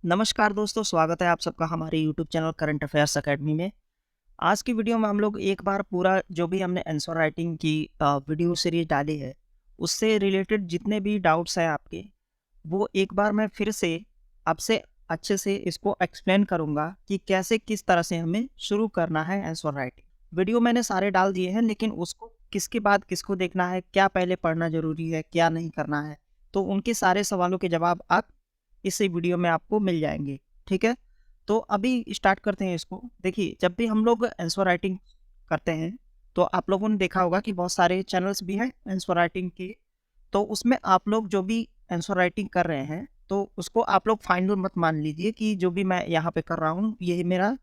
नमस्कार दोस्तों, स्वागत है आप सबका हमारे YouTube channel current affairs academy में। आज की वीडियो में हम लोग एक बार पूरा जो भी हमने आंसर राइटिंग की वीडियो सीरीज डाली है, उससे रिलेटेड जितने भी डाउट्स हैं आपके, वो एक बार मैं फिर से आपसे अच्छे से इसको एक्सप्लेन करूँगा कि कैसे किस तरह से हमें शुरू करना है आंसर राइटिंग। वीडियो मैंने सारे डाल दिए हैं, लेकिन उसको किसके बाद किसको देखना है, क्या पहले पढ़ना ज़रूरी है, क्या नहीं करना है, तो उनके सारे सवालों के जवाब आप इसी वीडियो में आपको मिल जाएँगे, ठीक है? तो अभी स्टार्ट करते हैं इसको। देखिए, जब भी हम लोग आंसर राइटिंग करते हैं, तो आप लोगों ने देखा होगा कि बहुत सारे चैनल्स भी हैं आंसर राइटिंग के। तो उसमें आप लोग जो भी आंसर राइटिंग कर रहे हैं, तो उसको आप लोग फाइनल मत मान लीजिए कि जो भी मैं यहाँ पे कर रहा हूँ, यही मेरा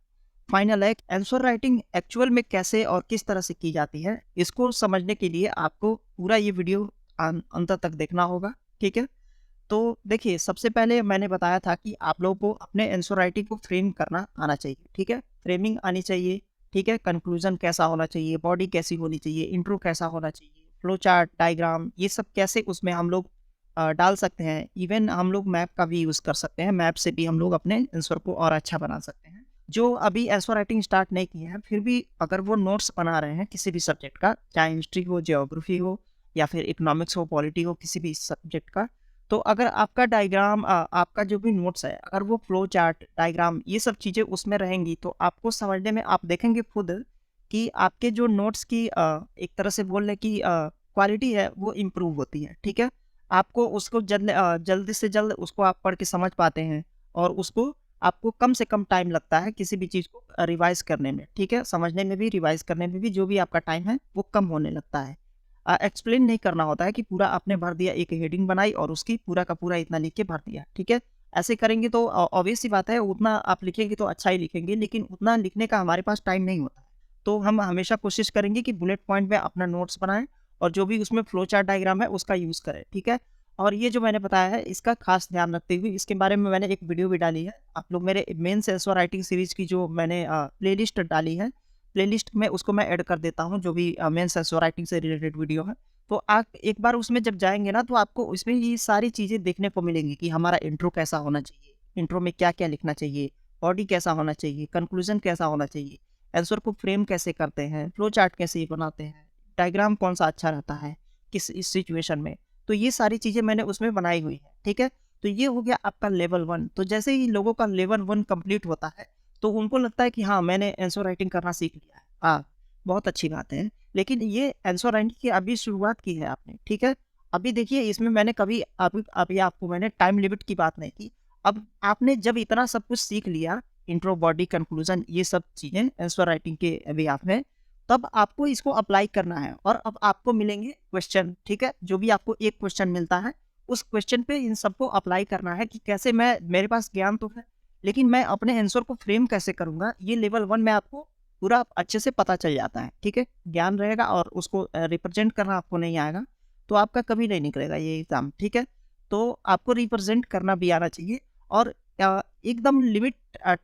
फाइनल है। आंसर राइटिंग एक्चुअल में कैसे और किस तरह से की जाती है, इसको समझने के लिए आपको पूरा ये वीडियो अंत तक देखना होगा, ठीक है? तो देखिए, सबसे पहले मैंने बताया था कि आप लोगों को अपने आंसर राइटिंग को फ्रेम करना आना चाहिए, ठीक है? फ्रेमिंग आनी चाहिए, ठीक है? कंक्लूजन कैसा होना चाहिए, बॉडी कैसी होनी चाहिए, इंट्रो कैसा होना चाहिए, फ्लो चार्ट, डायग्राम, ये सब कैसे उसमें हम लोग डाल सकते हैं। इवन हम लोग मैप का भी यूज़ कर सकते हैं, मैप से भी हम लोग अपने आंसर को और अच्छा बना सकते हैं। जो अभी आंसर राइटिंग स्टार्ट नहीं किए हैं, फिर भी अगर वो नोट्स बना रहे हैं किसी भी सब्जेक्ट का, चाहे हिस्ट्री हो, ज्योग्राफी हो या फिर इकोनॉमिक्स हो, पॉलिटी हो, किसी भी सब्जेक्ट का, तो अगर आपका डायग्राम आपका जो भी नोट्स है, अगर वो फ्लो चार्ट, डायग्राम, ये सब चीज़ें उसमें रहेंगी, तो आपको समझने में आप देखेंगे खुद कि आपके जो नोट्स की एक तरह से बोल लें कि क्वालिटी है, वो इम्प्रूव होती है, ठीक है? आपको उसको जल्द से जल्द उसको आप पढ़ के समझ पाते हैं, और उसको आपको कम से कम टाइम लगता है किसी भी चीज़ को रिवाइज़ करने में, ठीक है? समझने में भी, रिवाइज़ करने में भी जो भी आपका टाइम है, वो कम होने लगता है। एक्सप्लेन नहीं करना होता है कि पूरा आपने भर दिया, एक हेडिंग बनाई और उसकी पूरा का पूरा इतना लिख के भर दिया, ठीक है? ऐसे करेंगे तो ऑब्वियस सी बात है, उतना आप लिखेंगे तो अच्छा ही लिखेंगे, लेकिन उतना लिखने का हमारे पास टाइम नहीं होता है। तो हम हमेशा कोशिश करेंगे कि बुलेट पॉइंट में अपना नोट्स बनाएँ और जो भी उसमें फ्लो चार्ट डायग्राम है उसका यूज़ करें, ठीक है? और ये जो मैंने बताया है, इसका खास ध्यान रखते हुए इसके बारे में मैंने एक वीडियो भी डाली है। आप लोग मेरे मेंस आंसर राइटिंग सीरीज़ की जो मैंने प्लेलिस्ट डाली है, प्लेलिस्ट में उसको मैं ऐड कर देता हूँ, जो भी मेंस आंसर राइटिंग से रिलेटेड वीडियो है। तो आप एक बार उसमें जब जाएँगे ना, तो आपको उसमें ये सारी चीज़ें देखने को मिलेंगी कि हमारा इंट्रो कैसा होना चाहिए, इंट्रो में क्या-क्या लिखना चाहिए, बॉडी कैसा होना चाहिए, कंक्लूज़न कैसा होना चाहिए, आंसर को फ्रेम कैसे करते हैं, फ्लो चार्ट कैसे बनाते हैं, डायग्राम कौन-सा अच्छा रहता है, किस इस सिचुएशन में। तो ये सारी चीज़ें मैंने उसमें बनाई हुई है, ठीक है? तो ये हो गया आपका लेवल 1। तो जैसे ही लोगों का लेवल 1 कंप्लीट होता है, तो उनको लगता है कि हाँ, मैंने आंसर राइटिंग करना सीख लिया है। हाँ, बहुत अच्छी बात है। लेकिन ये आंसर राइटिंग की अभी शुरुआत की है आपने, ठीक है? अभी देखिए, इसमें मैंने कभी अभी आपको मैंने टाइम लिमिट की बात नहीं की। अब आपने जब इतना सब कुछ सीख लिया, इंट्रो, बॉडी, कंक्लूजन, ये सब चीज़ें आंसर राइटिंग के बिहाफ में, तब आपको इसको अप्लाई करना है और अब आपको मिलेंगे क्वेश्चन, ठीक है? जो भी आपको एक क्वेश्चन मिलता है, उस क्वेश्चन पे इन सबको अप्लाई करना है कि कैसे मैं, मेरे पास ज्ञान तो है, लेकिन मैं अपने आंसर को फ्रेम कैसे करूँगा, ये लेवल 1 में आपको पूरा अच्छे से पता चल जाता है, ठीक है? ज्ञान रहेगा और उसको रिप्रेज़ेंट करना आपको नहीं आएगा, तो आपका कभी नहीं निकलेगा ये एग्ज़ाम, ठीक है? तो आपको रिप्रेज़ेंट करना भी आना चाहिए और एकदम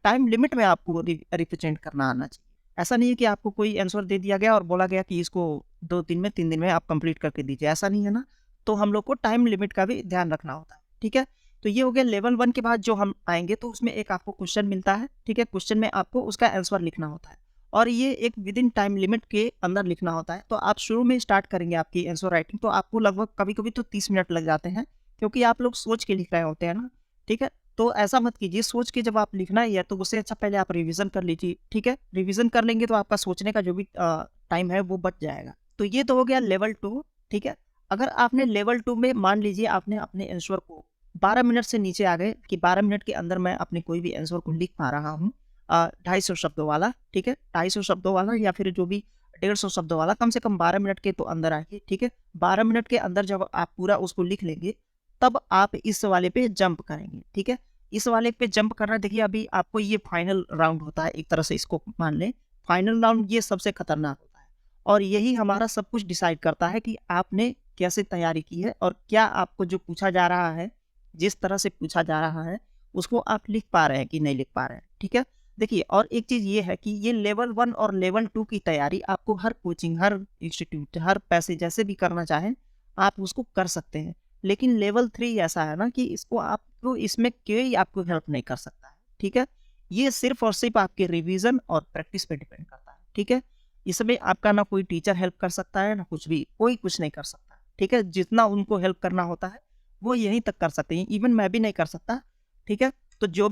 टाइम लिमिट में आपको रिप्रेज़ेंट करना आना चाहिए। ऐसा नहीं है कि आपको कोई आंसर दे दिया गया और बोला गया कि इसको 2 दिन में, 3 दिन में आप कंप्लीट करके दीजिए, ऐसा नहीं है ना? तो हम लोग को टाइम लिमिट का भी ध्यान रखना होता है, ठीक है? तो ये हो गया लेवल 1 के बाद जो हम आएँगे, तो उसमें एक आपको क्वेश्चन मिलता है, ठीक है? क्वेश्चन में आपको उसका आंसर लिखना होता है और ये एक विदिन टाइम लिमिट के अंदर लिखना होता है। तो आप शुरू में स्टार्ट करेंगे आपकी आंसर राइटिंग, तो आपको लगभग कभी-कभी तो 30 मिनट लग जाते हैं, क्योंकि आप लोग सोच के लिख रहे होते हैं ना, ठीक है? तो ऐसा मत कीजिए, सोच के जब आप लिखना ही है, तो उससे अच्छा पहले आप रिवीज़न कर लीजिए, ठीक है? रिवीज़न कर लेंगे तो आपका सोचने का जो भी टाइम है वो बच जाएगा। तो ये तो हो गया लेवल 2, ठीक है? अगर आपने लेवल 2 में मान लीजिए आपने अपने आंसर को 12 मिनट से नीचे आ गए कि 12 मिनट के अंदर मैं अपने कोई भी आंसर को लिख पा रहा हूँ, 250 शब्दों वाला, ठीक है? 250 शब्दों वाला या फिर जो भी 150 शब्दों वाला, कम से कम 12 मिनट के तो अंदर आइए, ठीक है? 12 मिनट के अंदर जब आप पूरा उसको लिख लेंगे, तब आप इस वाले पे जंप करेंगे, ठीक है? इस वाले पे जंप करना, देखिए अभी आपको ये फाइनल राउंड होता है, एक तरह से इसको मान लें। फाइनल राउंड ये सबसे खतरनाक होता है और यही हमारा सब कुछ डिसाइड करता है कि आपने कैसे तैयारी की है और क्या आपको जो पूछा जा रहा है, जिस तरह से पूछा जा रहा है, उसको आप लिख पा रहे हैं कि नहीं लिख पा रहे हैं, ठीक है? देखिए, और एक चीज़ ये है कि ये लेवल 1 और लेवल 2 की तैयारी आपको हर कोचिंग, हर इंस्टीट्यूट, हर पैसे जैसे भी करना चाहें, आप उसको कर सकते हैं। लेकिन लेवल 3 ऐसा है ना कि इसको आप तो इसमें कोई आपको हेल्प नहीं कर सकता है, ठीक है। ये सिर्फ और सिर्फ आपके रिवीजन और प्रैक्टिस पे डिपेंड करता है, ठीक है। इसमें आपका ना कोई टीचर हेल्प कर सकता है, ना कुछ भी, कोई कुछ नहीं कर सकता, ठीक है। जितना उनको हेल्प करना होता है वो यहीं तक कर सकते हैं, इवन मैं भी नहीं कर सकता, ठीक है। तो जो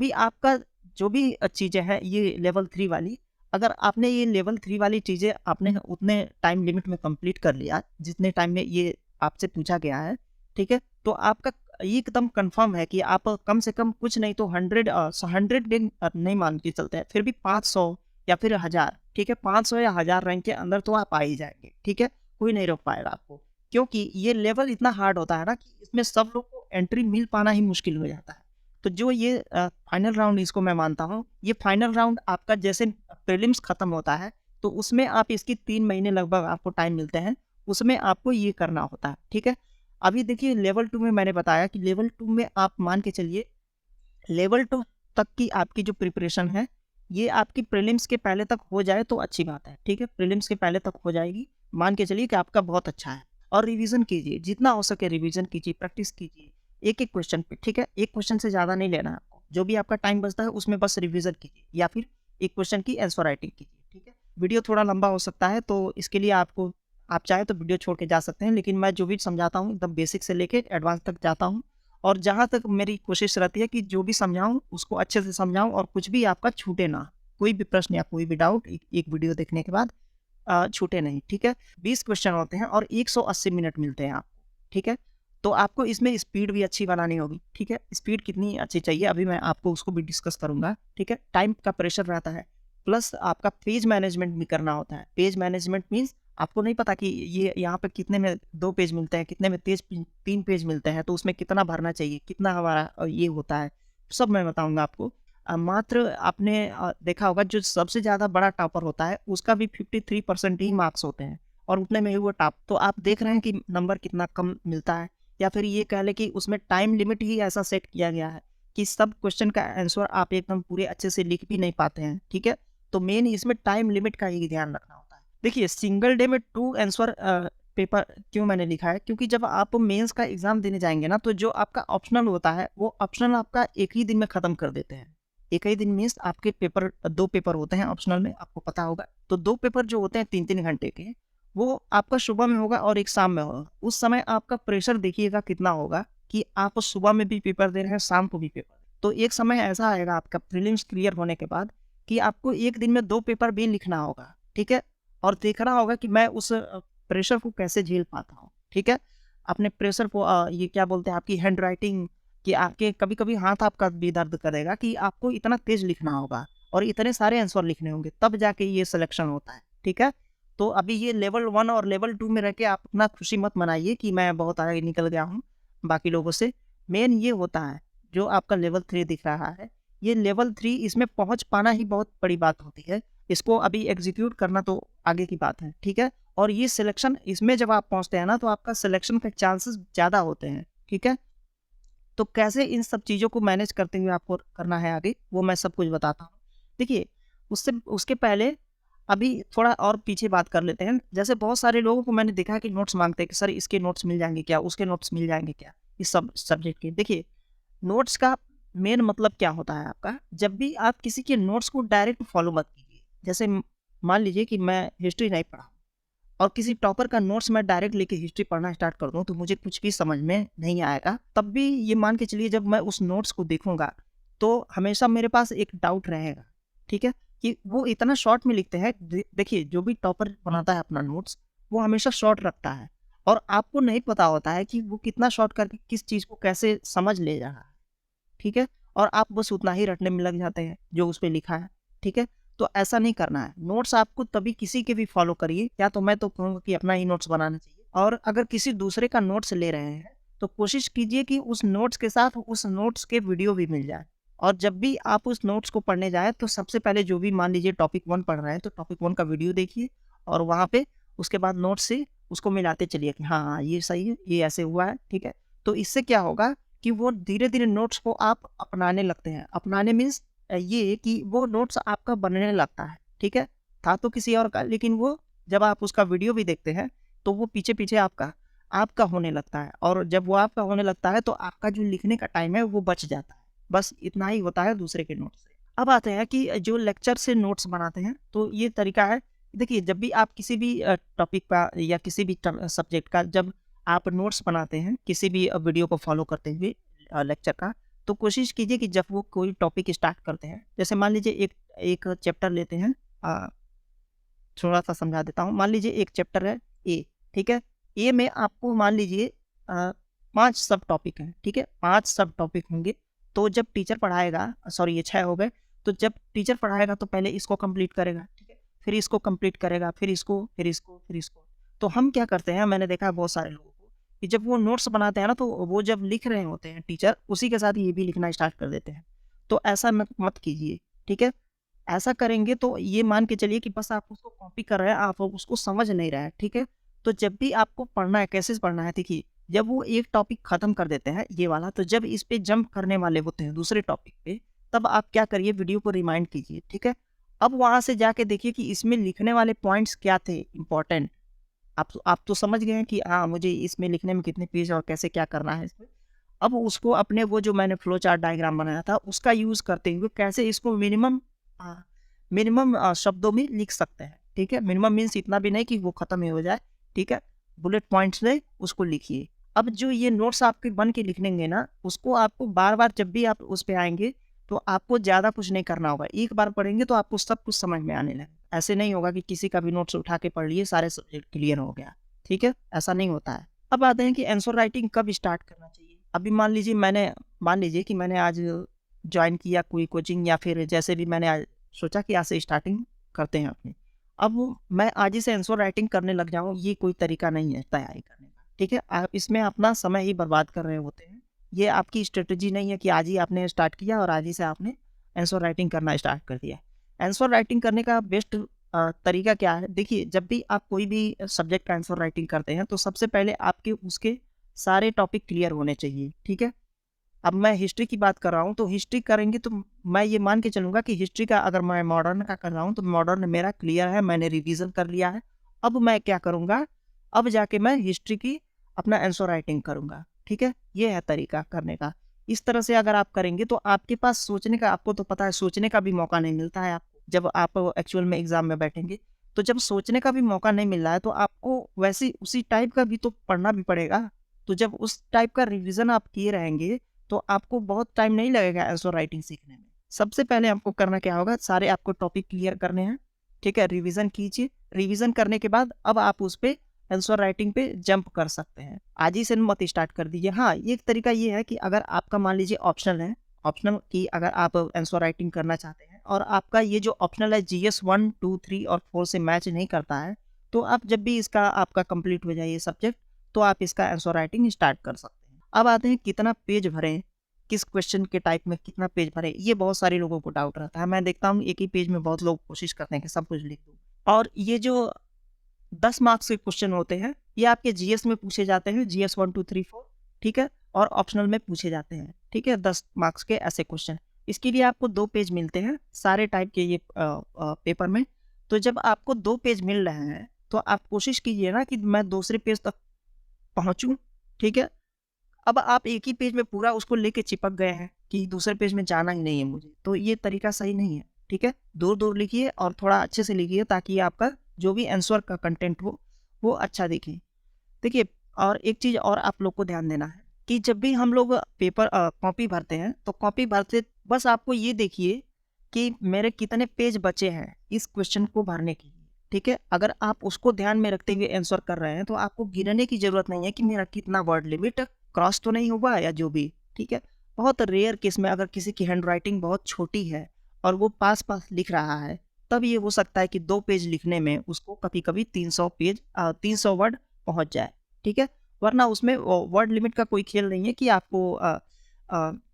भी चीज़ें हैं ये लेवल 3 वाली, अगर आपने ये लेवल 3 वाली चीज़ें आपने उतने टाइम लिमिट में कंप्लीट कर लिया जितने टाइम में ये आपसे पूछा गया है, ठीक है, तो आपका एकदम कंफर्म है कि आप कम से कम कुछ नहीं तो 100 दिन नहीं मान के चलते हैं, फिर भी 500 या फिर 1000, ठीक है, 500 या 1000 रैंक के अंदर तो आप आ ही जाएंगे, ठीक है। कोई नहीं रोक पाएगा आपको, क्योंकि ये लेवल इतना हार्ड होता है ना कि इसमें सब लोग को एंट्री मिल पाना ही मुश्किल हो जाता है। तो जो ये फाइनल राउंड इसको मैं मानता हूँ, ये फाइनल राउंड आपका जैसे प्रीलिम्स खत्म होता है तो उसमें आप इसकी 3 महीने लगभग आपको टाइम मिलते हैं, उसमें आपको ये करना होता है, ठीक है। अभी देखिए लेवल 2 में मैंने बताया कि लेवल 2 में आप मान के चलिए लेवल 2 तक की आपकी जो प्रिपरेशन है ये आपकी प्रीलिम्स के पहले तक हो जाए तो अच्छी बात है, ठीक है। प्रीलिम्स के पहले तक हो जाएगी, मान के चलिए कि आपका बहुत अच्छा है। और रिवीजन कीजिए, जितना हो सके रिवीजन कीजिए, प्रैक्टिस कीजिए एक एक क्वेश्चन पे, ठीक है। एक क्वेश्चन से ज़्यादा नहीं लेना है आपको, जो भी आपका टाइम बचता है उसमें बस रिवीजन कीजिए या फिर एक क्वेश्चन की आंसर राइटिंग कीजिए, ठीक है। वीडियो थोड़ा लंबा हो सकता है तो इसके लिए आप चाहे तो वीडियो छोड़ के जा सकते हैं, लेकिन मैं जो भी समझाता हूँ एकदम बेसिक से लेके एडवांस तक जाता हूँ। और जहाँ तक मेरी कोशिश रहती है कि जो भी समझाऊँ उसको अच्छे से समझाऊँ और कुछ भी आपका छूटे ना, कोई भी प्रश्न या कोई भी डाउट एक वीडियो देखने के बाद छूटे नहीं, ठीक है। 20 क्वेश्चन होते हैं और 180 मिनट मिलते हैं आपको, ठीक है। तो आपको इसमें स्पीड भी अच्छी बनानी होगी, ठीक है। स्पीड कितनी अच्छी चाहिए अभी मैं आपको उसको भी डिस्कस करूंगा, ठीक है। टाइम का प्रेशर रहता है, प्लस आपका पेज मैनेजमेंट भी करना होता है। पेज मैनेजमेंट मीन्स आपको नहीं पता कि ये यहाँ पे कितने में 2 पेज मिलते हैं, कितने में 3 पेज मिलते हैं, तो उसमें कितना भरना चाहिए, कितना हमारा ये होता है, सब मैं बताऊंगा आपको। मात्र आपने देखा होगा जो सबसे ज़्यादा बड़ा टॉपर होता है उसका भी 53% ही मार्क्स होते हैं और उतने में ही वो टॉप। तो आप देख रहे हैं कि नंबर कितना कम मिलता है, या फिर ये कह लें कि उसमें टाइम लिमिट ही ऐसा सेट किया गया है कि सब क्वेश्चन का आंसर आप एकदम पूरे अच्छे से लिख भी नहीं पाते हैं, ठीक है। तो मेन इसमें टाइम लिमिट का ही ध्यान रखना होता है। देखिए सिंगल डे में 2 आंसर पेपर क्यों मैंने लिखा है, क्योंकि जब आप मेंस का एग्जाम देने जाएंगे ना तो जो आपका ऑप्शनल होता है वो ऑप्शनल आपका एक ही दिन में खत्म कर देते हैं। एक ही दिन मीन्स आपके पेपर 2 पेपर होते हैं ऑप्शनल में, आपको पता होगा। तो 2 पेपर जो होते हैं 3-3 घंटे के, वो आपका सुबह में होगा और एक शाम में होगा। उस समय आपका प्रेशर देखिएगा कितना होगा कि आप सुबह में भी पेपर दे रहे हैं, शाम को भी पेपर। तो एक समय ऐसा आएगा आपका प्रीलिम्स क्लियर होने के बाद कि आपको एक दिन में 2 पेपर भी लिखना होगा, ठीक है। और देखना होगा कि मैं उस प्रेशर को कैसे झेल पाता हूँ, ठीक है। अपने प्रेशर को ये क्या बोलते हैं आपकी हैंड राइटिंग, कि आपके कभी-कभी हाथ आपका भी दर्द करेगा कि आपको इतना तेज लिखना होगा और इतने सारे आंसर लिखने होंगे, तब जाके ये सिलेक्शन होता है, ठीक है। तो अभी ये लेवल 1 और लेवल 2 में रह के आप अपना खुशी मत मनाइए कि मैं बहुत आगे निकल गया हूँ बाकी लोगों से। मेन ये होता है जो आपका लेवल 3 दिख रहा है, ये लेवल 3 इसमें पहुँच पाना ही बहुत बड़ी बात होती है। इसको अभी एग्जीक्यूट करना तो आगे की बात है, ठीक है। और ये सिलेक्शन इसमें जब आप पहुँचते हैं ना तो आपका सिलेक्शन के चांसेस ज़्यादा होते हैं, ठीक है। तो कैसे इन सब चीज़ों को मैनेज करते हुए आपको करना है आगे, वो मैं सब कुछ बताता हूँ। देखिए, उसके पहले अभी थोड़ा और पीछे बात कर लेते हैं। जैसे बहुत सारे लोगों को मैंने देखा है कि नोट्स माँगते हैं कि सर इसके नोट्स मिल जाएँगे क्या? उसके नोट्स मिल जाएँगे क्या? इस सब सब्जेक्ट के। देखिए, नोट्स का मेन मतलब क्या होता है आपका, जब भी आप किसी के नोट्स को डायरेक्ट फॉलो मत कीजिए। जैसे मान लीजिए कि मैं हिस्ट्री नहीं पढ़ा और किसी टॉपर का नोट्स मैं डायरेक्ट लेके हिस्ट्री पढ़ना स्टार्ट कर दूँ तो मुझे कुछ भी समझ में नहीं आएगा। तब भी ये मान के चलिए जब मैं उस नोट्स को देखूँगा तो हमेशा मेरे पास एक डाउट रहेगा, ठीक है, कि वो इतना शॉर्ट में लिखते हैं। देखिए जो भी टॉपर बनाता है अपना नोट्स वो हमेशा शॉर्ट रखता है और आपको नहीं पता होता है कि वो कितना शॉर्ट करके किस चीज़ को कैसे समझ ले रहा है, ठीक है। और आप बस उतना ही रटने में लग जाते हैं जो उस पे लिखा है, ठीक है। तो ऐसा नहीं करना है। नोट्स आपको तभी किसी के भी फॉलो करिए, या तो मैं तो कहूँगा कि अपना ही नोट्स बनाना चाहिए। और अगर किसी दूसरे का नोट्स ले रहे हैं तो कोशिश कीजिए कि उस नोट्स के साथ उस नोट्स के वीडियो भी मिल जाए। और जब भी आप उस नोट्स को पढ़ने जाएँ तो सबसे पहले जो भी मान लीजिए टॉपिक 1 पढ़ रहे हैं तो टॉपिक 1 का वीडियो देखिए और वहाँ पे उसके बाद नोट्स से उसको मिलाते चलिए कि हाँ, हाँ, ये सही है, ये ऐसे हुआ है, ठीक है। तो इससे क्या होगा कि वो धीरे-धीरे नोट्स को आप अपनाने लगते हैं। अपनाने मीन्स ये कि वो नोट्स आपका बनने लगता है, ठीक है। था तो किसी और का, लेकिन वो जब आप उसका वीडियो भी देखते हैं तो वो पीछे-पीछे आपका आपका होने लगता है, और जब वो आपका होने लगता है तो आपका जो लिखने का टाइम है वो बच जाता है। बस इतना ही होता है दूसरे के नोट से। अब आते हैं कि जो लेक्चर से नोट्स बनाते हैं, तो ये तरीका है। देखिए, जब भी आप किसी भी टॉपिक का या किसी भी सब्जेक्ट का जब आप नोट्स बनाते हैं, किसी भी वीडियो को फॉलो करते हुए लेक्चर का, तो कोशिश कीजिए कि जब वो कोई टॉपिक स्टार्ट करते हैं, जैसे मान लीजिए एक एक चैप्टर लेते हैं, थोड़ा-सा समझा देता हूँ। मान लीजिए एक चैप्टर है ए, ठीक है? ए में आपको मान लीजिए 5 सब टॉपिक हैं, ठीक है? 5 सब टॉपिक होंगे, तो जब टीचर पढ़ाएगा, सॉरी ये 6 हो गए, तो जब टीचर पढ़ाएगा तो पहले इसको कंप्लीट करेगा, ठीक है? फिर इसको कंप्लीट करेगा, फिर इसको, फिर इसको, फिर इसको। तो हम क्या करते हैं, मैंने देखा है बहुत सारे लोगों को, कि जब वो नोट्स बनाते हैं ना, तो वो जब लिख रहे होते हैं टीचर, उसी के साथ ये भी लिखना स्टार्ट कर देते हैं। तो ऐसा मत कीजिए, ठीक है? ऐसा करेंगे तो ये मान के चलिए कि बस आप उसको कॉपी कर रहे हैं, आप उसको समझ नहीं रहे हैं, ठीक है? तो जब भी आपको पढ़ना है, कैसे पढ़ना है, देखिए, जब वो एक टॉपिक खत्म कर देते हैं ये वाला, तो जब इस पे जंप करने वाले होते हैं दूसरे टॉपिक पे, तब आप क्या करिए, वीडियो को रिमाइंड कीजिए, ठीक है? अब वहाँ से जाके देखिए कि इसमें लिखने वाले पॉइंट्स क्या थे इम्पोर्टेंट। आप तो समझ गए हैं कि हाँ, मुझे इसमें लिखने में कितने पेज और कैसे क्या करना है इसमें। अब उसको अपने वो जो मैंने फ्लो चार्ट डायग्राम बनाया था, उसका यूज़ करते हुए कैसे इसको मिनिमम शब्दों में लिख सकते हैं, ठीक है? मिनिमम मीन्स इतना भी नहीं कि वो खत्म ही हो जाए, ठीक है? बुलेट पॉइंट्स में उसको लिखिए। अब जो ये नोट्स आपके बन के लिखेंगे ना, उसको आपको बार-बार जब भी आप उस पे आएँगे, तो आपको ज़्यादा कुछ नहीं करना होगा। एक बार पढ़ेंगे तो आपको सब कुछ समझ में आने लगेगा। ऐसे नहीं होगा कि किसी का भी नोट्स उठा के पढ़ लिए, सारे सब्जेक्ट क्लियर हो गया, ठीक है? ऐसा नहीं होता है। अब आते हैं कि आंसर राइटिंग कब स्टार्ट करना चाहिए। अभी मान लीजिए कि मैंने आज जॉइन किया कोई कोचिंग, या फिर जैसे भी मैंने आज सोचा कि आज से स्टार्टिंग करते हैं अपनी। अब मैं आज ही से आंसर राइटिंग करने लग जाऊँ, ये कोई तरीका नहीं है तैयारी करने का, ठीक है? आप इसमें अपना समय ही बर्बाद कर रहे होते हैं। ये आपकी स्ट्रेटजी नहीं है कि आज ही आपने स्टार्ट किया और आज ही से आपने आंसर राइटिंग करना स्टार्ट कर दिया। आंसर राइटिंग करने का बेस्ट तरीका क्या है? देखिए, जब भी आप कोई भी सब्जेक्ट का आंसर राइटिंग करते हैं, तो सबसे पहले आपके उसके सारे टॉपिक क्लियर होने चाहिए, ठीक है? अब मैं हिस्ट्री की बात कर रहा हूँ, तो हिस्ट्री करेंगे तो मैं ये मान के चलूँगा कि हिस्ट्री का अगर मैं मॉडर्न का कर रहा हूँ, तो मॉडर्न मेरा क्लियर है, मैंने रिवीजन कर लिया है। अब मैं क्या करूँगा, अब जाके मैं हिस्ट्री की अपना आंसर राइटिंग करूँगा, ठीक है? ये है तरीका करने का। इस तरह से अगर आप करेंगे तो आपके पास सोचने का, आपको तो पता है, सोचने का भी मौका नहीं मिलता है आपको, जब आप एक्चुअल में एग्ज़ाम में बैठेंगे। तो जब सोचने का भी मौका नहीं मिल रहा है, तो आपको वैसे उसी टाइप का भी तो पढ़ना भी पड़ेगा। तो जब उस टाइप का रिवीजन आप किए रहेंगे, तो आपको बहुत टाइम नहीं लगेगा आंसर राइटिंग सीखने में। सबसे पहले आपको करना क्या होगा, सारे आपको टॉपिक क्लियर करने हैं, ठीक है? रिवीजन कीजिए, रिवीजन करने के बाद अब आप उस पे आंसर राइटिंग पे जंप कर सकते हैं। आज ही से मत स्टार्ट कर दीजिए। हाँ, एक तरीका ये है कि अगर आपका मान लीजिए ऑप्शनल है, ऑप्शनल की अगर आप आंसर राइटिंग करना चाहते हैं और आपका ये जो ऑप्शनल है जीएस 1, 2, 3 और 4 से मैच नहीं करता है, तो आप जब भी इसका आपका कंप्लीट हो जाए ये सब्जेक्ट, तो आप इसका आंसर राइटिंग स्टार्ट कर सकते हैं। अब आते हैं कितना पेज भरें, किस क्वेश्चन के टाइप में कितना पेज भरें, ये बहुत सारे लोगों को डाउट रहता है। मैं देखता हूँ एक ही पेज में बहुत लोग कोशिश करते हैं कि सब कुछ लिख दूँ, और ये जो 10 मार्क्स के क्वेश्चन होते हैं, ये आपके जीएस में पूछे जाते हैं, जीएस 1, 2, 3, 4, ठीक है? और ऑप्शनल में पूछे जाते हैं, ठीक है? 10 मार्क्स के ऐसे क्वेश्चन। इसके लिए आपको 2 पेज मिलते हैं सारे टाइप के ये पेपर में। तो जब आपको 2 पेज मिल रहे हैं, तो आप कोशिश कीजिए ना कि मैं दूसरे पेज तक पहुँचूँ, ठीक है? अब आप एक ही पेज में पूरा उसको लेके चिपक गए हैं कि दूसरे पेज में जाना ही नहीं है मुझे, तो ये तरीका सही नहीं है, ठीक है? दूर-दूर लिखिए और थोड़ा अच्छे से लिखिए, ताकि आपका जो भी आंसर का कंटेंट हो, वो अच्छा दिखे। देखिए, और एक चीज़ और आप लोग को ध्यान देना है कि जब भी हम लोग कॉपी भरते हैं, तो कॉपी भरते बस आपको ये देखिए कि मेरे कितने पेज बचे हैं इस क्वेश्चन को भरने के लिए, ठीक है? अगर आप उसको ध्यान में रखते हुए आंसर कर रहे हैं, तो आपको गिनने की ज़रूरत नहीं है कि मेरा कितना वर्ड लिमिट क्रॉस तो नहीं हुआ या जो भी, ठीक है? बहुत रेयर केस में अगर किसी की हैंडराइटिंग बहुत छोटी है और वो पास-पास लिख रहा है, तब ये हो सकता है कि 2 पेज लिखने में उसको कभी-कभी 300 वर्ड पहुँच जाए, ठीक है? वरना उसमें वर्ड लिमिट का कोई खेल नहीं है कि आपको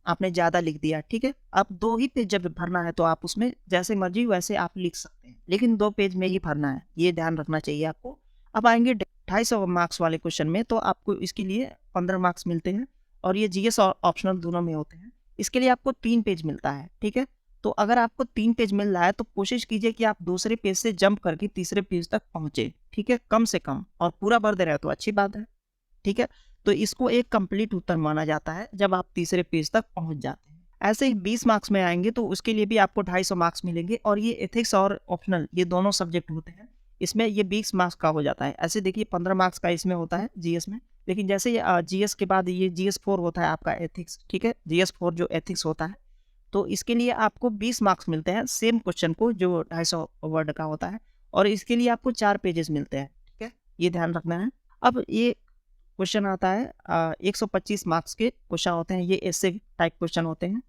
आपने ज़्यादा लिख दिया, ठीक है? अब 2 ही पेज जब भरना है, तो आप उसमें जैसे मर्ज़ी वैसे आप लिख सकते हैं, लेकिन 2 पेज में ही भरना है, ये ध्यान रखना चाहिए आपको। अब आएँगे 250 मार्क्स वाले क्वेश्चन में, तो आपको इसके लिए 15 मार्क्स मिलते हैं, और ये जीएस और ऑप्शनल दोनों में होते हैं। इसके लिए आपको 3 पेज मिलता है, ठीक है? तो अगर आपको 3 पेज मिल रहा है, तो कोशिश कीजिए कि आप दूसरे पेज से जंप करके तीसरे पेज तक पहुँचे, ठीक है? कम से कम, और पूरा भर दे रहे हो तो अच्छी बात है। ठीक है। तो इसको एक कंप्लीट उत्तर माना जाता है जब आप तीसरे पेज तक पहुंच जाते हैं। ऐसे ही 20 मार्क्स में आएंगे तो उसके लिए भी आपको 250 मार्क्स मिलेंगे, और ये एथिक्स और ऑप्शनल ये दोनों सब्जेक्ट होते हैं, इसमें ये 20 मार्क्स का हो जाता है। ऐसे देखिए 15 मार्क्स का इसमें होता है जीएस में, लेकिन जैसे जीएस के बाद ये GS4 होता है आपका एथिक्स, ठीक है, GS4 जो एथिक्स होता है, तो इसके लिए आपको 20 मार्क्स मिलते हैं सेम क्वेश्चन को जो 250 वर्ड का होता है, और इसके लिए आपको 4 पेजेस मिलते हैं, ठीक है, ये ध्यान रखना है। अब ये क्वेश्चन आता है 125 मार्क्स के क्वेश्चन होते हैं, ये ऐसे टाइप क्वेश्चन होते हैं,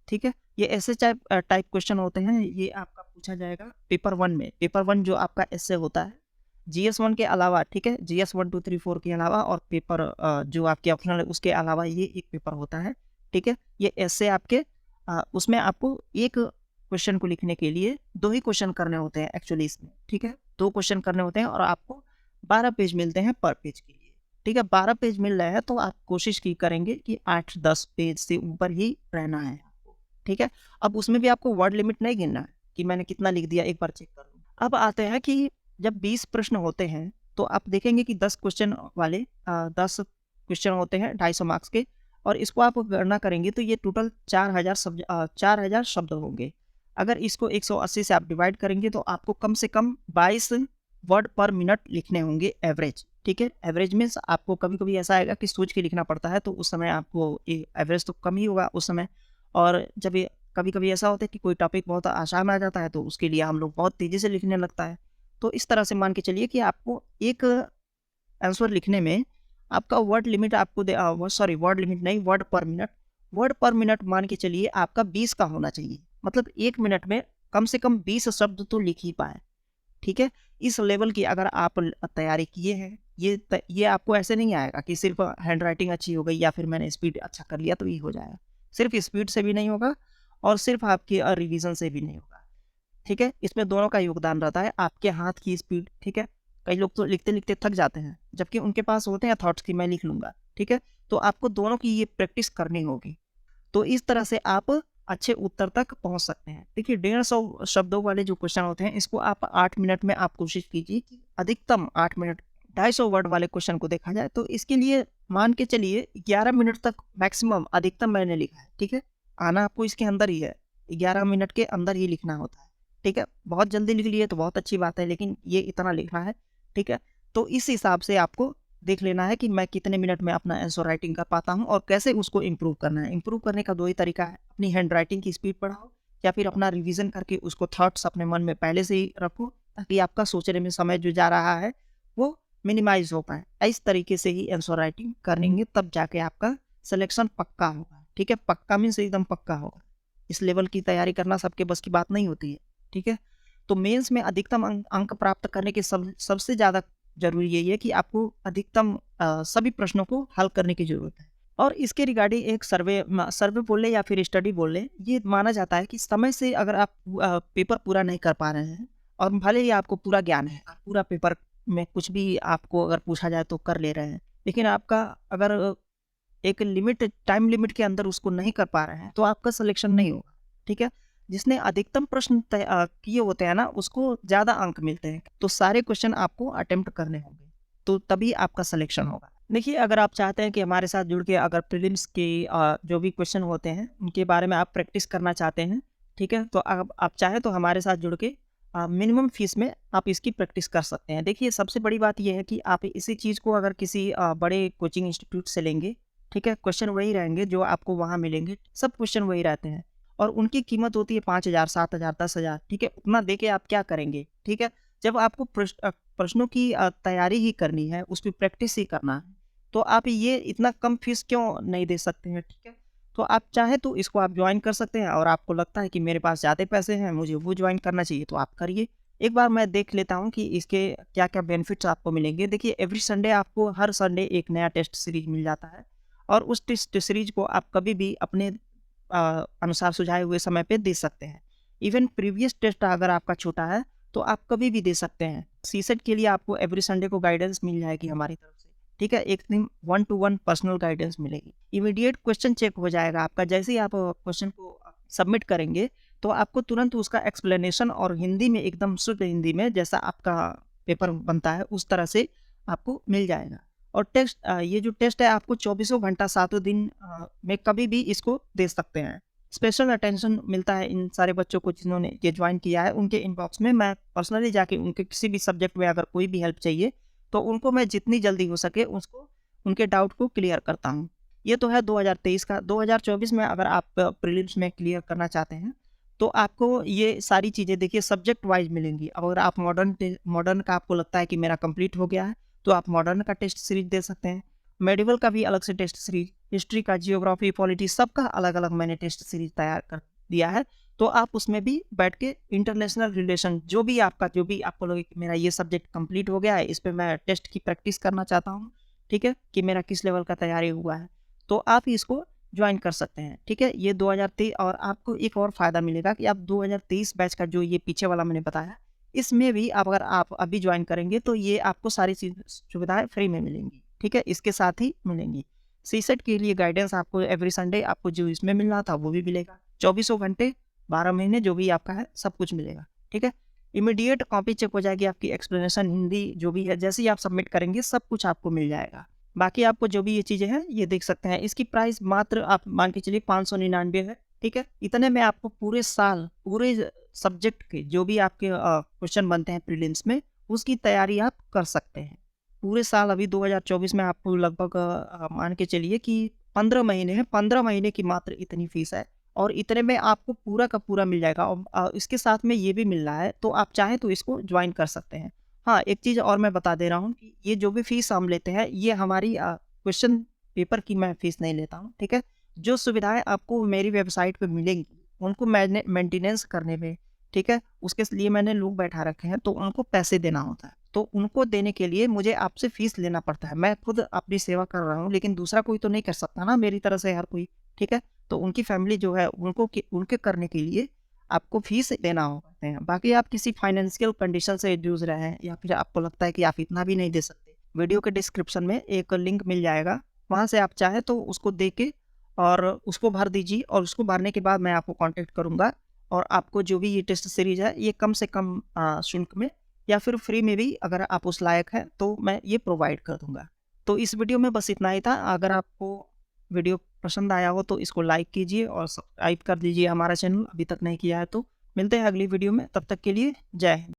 ठीक है। ये ऐसे टाइप क्वेश्चन होते हैं, ये आपका पूछा जाएगा पेपर 1 में। पेपर 1 जो आपका ऐसे होता है GS1 के अलावा, ठीक है, GS 1 2 3 4 के अलावा, और पेपर जो आपके ऑप्शनल है उसके अलावा ये एक पेपर होता है, ठीक है। ये ऐसे आपके उसमें आपको एक क्वेश्चन को लिखने के लिए 2 ही क्वेश्चन करने होते हैं एक्चुअली इसमें, ठीक है, 2 क्वेश्चन करने होते हैं, और आपको 12 पेज मिलते हैं पर पेज के लिए, ठीक है। 12 पेज मिल रहे हैं तो आप कोशिश की करेंगे कि 8-10 पेज से ऊपर ही रहना है आपको, ठीक है। अब उसमें भी आपको वर्ड लिमिट नहीं गिनना है कि मैंने कितना लिख दिया, एक बार चेक कर लूँ। अब आते हैं कि जब 20 प्रश्न होते हैं तो आप देखेंगे कि 10 क्वेश्चन वाले 10 क्वेश्चन होते हैं 250 मार्क्स के, और इसको आप गणना करेंगे तो ये टोटल 4000 शब्द होंगे। अगर इसको 180 से आप डिवाइड करेंगे तो आपको कम से कम 22 वर्ड पर मिनट लिखने होंगे एवरेज, ठीक है। एवरेज मीन्स आपको कभी कभी ऐसा आएगा कि सोच के लिखना पड़ता है, तो उस समय आपको एवरेज तो कम ही होगा उस समय। और जब ये कभी कभी ऐसा होता है कि कोई टॉपिक बहुत आसान आ जाता है तो उसके लिए हम लोग बहुत तेज़ी से लिखने लगता है। तो इस तरह से मान के चलिए कि आपको एक आंसर लिखने में आपका वर्ड लिमिट आपको वर्ड लिमिट नहीं, वर्ड पर मिनट मान के चलिए आपका 20 का होना चाहिए, मतलब 1 मिनट में कम से कम 20 शब्द तो लिख ही पाए, ठीक है। इस लेवल की अगर आप तैयारी किए हैं, ये आपको ऐसे नहीं आएगा कि सिर्फ हैंड राइटिंग अच्छी हो गई या फिर मैंने स्पीड अच्छा कर लिया तो ये हो जाएगा। सिर्फ स्पीड से भी नहीं होगा, और सिर्फ आपकी रिवीजन से भी नहीं होगा, ठीक है। इसमें दोनों का योगदान रहता है, आपके हाथ की स्पीड, ठीक है। कई लोग तो लिखते लिखते थक जाते हैं जबकि उनके पास होते हैं थॉट्स कि मैं लिख लूंगा, ठीक है। तो आपको दोनों की ये प्रैक्टिस करनी होगी, तो इस तरह से आप अच्छे उत्तर तक पहुंच सकते हैं। देखिए 150 शब्दों वाले जो क्वेश्चन होते हैं इसको आप 8 मिनट में आप कोशिश कीजिए कि अधिकतम 8 मिनट, 250 वर्ड वाले क्वेश्चन को देखा जाए तो इसके लिए मान के चलिए 11 मिनट तक मैक्सिमम अधिकतम मैंने लिखा है, ठीक है। आना आपको इसके अंदर ही है, 11 मिनट के अंदर ही लिखना होता है, ठीक है। बहुत जल्दी लिख लिए तो बहुत अच्छी बात है, लेकिन ये इतना लिखना है, ठीक है। तो इस हिसाब से आपको देख लेना है कि मैं कितने मिनट में अपना आंसर राइटिंग कर पाता हूँ और कैसे उसको इम्प्रूव करना है। इम्प्रूव करने का 2 ही तरीका है, अपनी हैंड राइटिंग की स्पीड बढ़ाओ या फिर अपना रिवीजन करके उसको थॉट्स अपने मन में पहले से ही रखो, ताकि आपका सोचने में समय जो जा रहा है वो मिनिमाइज हो पाए। इस तरीके से ही आंसर राइटिंग करेंगे तब जाके आपका सिलेक्शन पक्का होगा, ठीक है। पक्का मीन्स एकदम पक्का होगा। इस लेवल की तैयारी करना सबके बस की बात नहीं होती है, ठीक है। तो मेंस में अधिकतम अंक प्राप्त करने के सबसे ज़्यादा जरूरी यही है कि आपको अधिकतम सभी प्रश्नों को हल करने की जरूरत है। और इसके रिगार्डिंग एक सर्वे बोल ले या फिर स्टडी बोल ले, ये माना जाता है कि समय से अगर आप पेपर पूरा नहीं कर पा रहे हैं, और भले ही आपको पूरा ज्ञान है, आप पूरा पेपर में कुछ भी आपको अगर पूछा जाए तो कर ले रहे हैं, लेकिन आपका अगर एक टाइम लिमिट के अंदर उसको नहीं कर पा रहे हैं तो आपका सिलेक्शन नहीं होगा, ठीक है। जिसने अधिकतम प्रश्न किए होते हैं ना उसको ज़्यादा अंक मिलते हैं, तो सारे क्वेश्चन आपको अटेम्प्ट करने होंगे, तो तभी आपका सिलेक्शन होगा। देखिए अगर आप चाहते हैं कि हमारे साथ जुड़ के अगर प्रीलिम्स के जो भी क्वेश्चन होते हैं उनके बारे में आप प्रैक्टिस करना चाहते हैं, ठीक है, तो आप चाहें तो हमारे साथ जुड़ के मिनिमम फीस में आप इसकी प्रैक्टिस कर सकते हैं। देखिए सबसे बड़ी बात यह है कि आप इसी चीज़ को अगर किसी बड़े कोचिंग इंस्टीट्यूट से लेंगे, ठीक है, क्वेश्चन वही रहेंगे जो आपको वहाँ मिलेंगे, सब क्वेश्चन वही रहते हैं, और उनकी कीमत होती है 5000, 7000, 10,000, ठीक है। उतना दे के आप क्या करेंगे, ठीक है। जब आपको प्रश्नों की तैयारी ही करनी है, उस पर प्रैक्टिस ही करना है, तो आप ये इतना कम फीस क्यों नहीं दे सकते हैं, ठीक है। तो आप चाहे तो इसको आप ज्वाइन कर सकते हैं, और आपको लगता है कि मेरे पास ज़्यादा पैसे हैं, मुझे वो ज्वाइन करना चाहिए, तो आप करिए। एक बार मैं देख लेता हूँ कि इसके क्या क्या बेनिफिट्स आपको मिलेंगे। देखिए एवरी संडे आपको हर संडे एक नया टेस्ट सीरीज मिल जाता है, और उस टेस्ट सीरीज को आप कभी भी अपने अनुसार सुझाए हुए समय पे दे सकते हैं। इवन प्रीवियस टेस्ट अगर आपका छोटा है तो आप कभी भी दे सकते हैं। सीसेट के लिए आपको एवरी संडे को गाइडेंस मिल जाएगी हमारी तरफ से, ठीक है। एक दिन 1-to-1 पर्सनल गाइडेंस मिलेगी। इमीडिएट क्वेश्चन चेक हो जाएगा आपका, जैसे ही आप क्वेश्चन को सबमिट करेंगे तो आपको तुरंत उसका एक्सप्लेनेशन और हिंदी में एकदम शुद्ध हिंदी में जैसा आपका पेपर बनता है उस तरह से आपको मिल जाएगा। और ये जो टेस्ट है आपको चौबीसों घंटा 7 दिन में कभी भी इसको दे सकते हैं। स्पेशल अटेंशन मिलता है इन सारे बच्चों को जिन्होंने ये ज्वाइन किया है, उनके इनबॉक्स में मैं पर्सनली जाके उनके किसी भी सब्जेक्ट में अगर कोई भी हेल्प चाहिए तो उनको मैं जितनी जल्दी हो सके उसको उनके डाउट को क्लियर करता हूँ। ये तो है 2023 का। 2024 में अगर आप प्रीलिम्स में क्लियर करना चाहते हैं तो आपको ये सारी चीज़ें देखिए सब्जेक्ट वाइज मिलेंगी। अब अगर आप मॉडर्न का आपको लगता है कि मेरा कंप्लीट हो गया है तो आप मॉडर्न का टेस्ट सीरीज दे सकते हैं। मेडिवल का भी अलग से टेस्ट सीरीज, हिस्ट्री का, जियोग्राफी, पॉलिटी, सबका अलग अलग मैंने टेस्ट सीरीज तैयार कर दिया है। तो आप उसमें भी बैठ के इंटरनेशनल रिलेशन जो भी आपको लगे कि मेरा ये सब्जेक्ट कंप्लीट हो गया है, इस पर मैं टेस्ट की प्रैक्टिस करना चाहता हूँ, ठीक है, कि मेरा किस लेवल का तैयारी हुआ है, तो आप इसको ज्वाइन कर सकते हैं। ठीक है, ये 2023। और आपको एक और फ़ायदा मिलेगा कि आप 2023 बैच का जो ये पीछे वाला मैंने बताया, इसमें भी अगर आप अभी ज्वाइन करेंगे तो ये आपको सारी सुविधाएं फ्री में मिलेंगी। ठीक है, इसके साथ ही मिलेंगी। सीसेट के लिए गाइडेंस आपको एवरी संडे आपको जो इसमें मिलना था वो भी मिलेगा। 24 घंटे 12 महीने जो भी आपका है सब कुछ मिलेगा। ठीक है, इमीडिएट कॉपी चेक हो जाएगी आपकी, एक्सप्लेनेशन हिंदी जो भी है जैसे ही आप सबमिट करेंगे सब कुछ आपको मिल जाएगा। बाकी आपको जो भी ये चीज़ें हैं ये देख सकते हैं। इसकी प्राइस मात्र आप मान के चलिए 599 है। ठीक है, इतने में आपको पूरे साल पूरे सब्जेक्ट के जो भी आपके क्वेश्चन बनते हैं प्रीलिम्स में उसकी तैयारी आप कर सकते हैं पूरे साल। अभी 2024 में आपको लगभग मान के चलिए कि 15 महीने हैं, 15 महीने की मात्र इतनी फीस है और इतने में आपको पूरा का पूरा मिल जाएगा। और इसके साथ में ये भी मिल रहा है तो आप चाहें तो इसको ज्वाइन कर सकते हैं। हाँ, एक चीज़ और मैं बता दे रहा हूँ कि ये जो भी फीस हम लेते हैं ये हमारी क्वेश्चन पेपर की मैं फीस नहीं लेता हूँ। ठीक है, जो सुविधाएं आपको मेरी वेबसाइट पे मिलेंगी उनको मैंने मेंटेनेंस करने में, ठीक है, उसके लिए मैंने लोग बैठा रखे हैं तो उनको पैसे देना होता है। तो उनको देने के लिए मुझे आपसे फीस लेना पड़ता है। मैं खुद अपनी सेवा कर रहा हूँ लेकिन दूसरा कोई तो नहीं कर सकता ना मेरी तरह से हर कोई। ठीक है, तो उनकी फैमिली जो है उनके करने के लिए आपको फीस देना होता है। बाकी आप किसी फाइनेंशियल कंडीशन से जूझ रहे हैं या फिर आपको लगता है कि आप इतना भी नहीं दे सकते, वीडियो के डिस्क्रिप्शन में एक लिंक मिल जाएगा, वहाँ से आप चाहे तो उसको दे के और उसको भर दीजिए और उसको भरने के बाद मैं आपको कांटेक्ट करूँगा और आपको जो भी ये टेस्ट सीरीज है ये कम से कम शुल्क में या फिर फ्री में भी अगर आप उस लायक हैं तो मैं ये प्रोवाइड कर दूँगा। तो इस वीडियो में बस इतना ही था। अगर आपको वीडियो पसंद आया हो तो इसको लाइक कीजिए और सब्सक्राइब कर दीजिए हमारा चैनल, अभी तक नहीं किया है तो। मिलते हैं अगली वीडियो में, तब तक के लिए जय हिंद।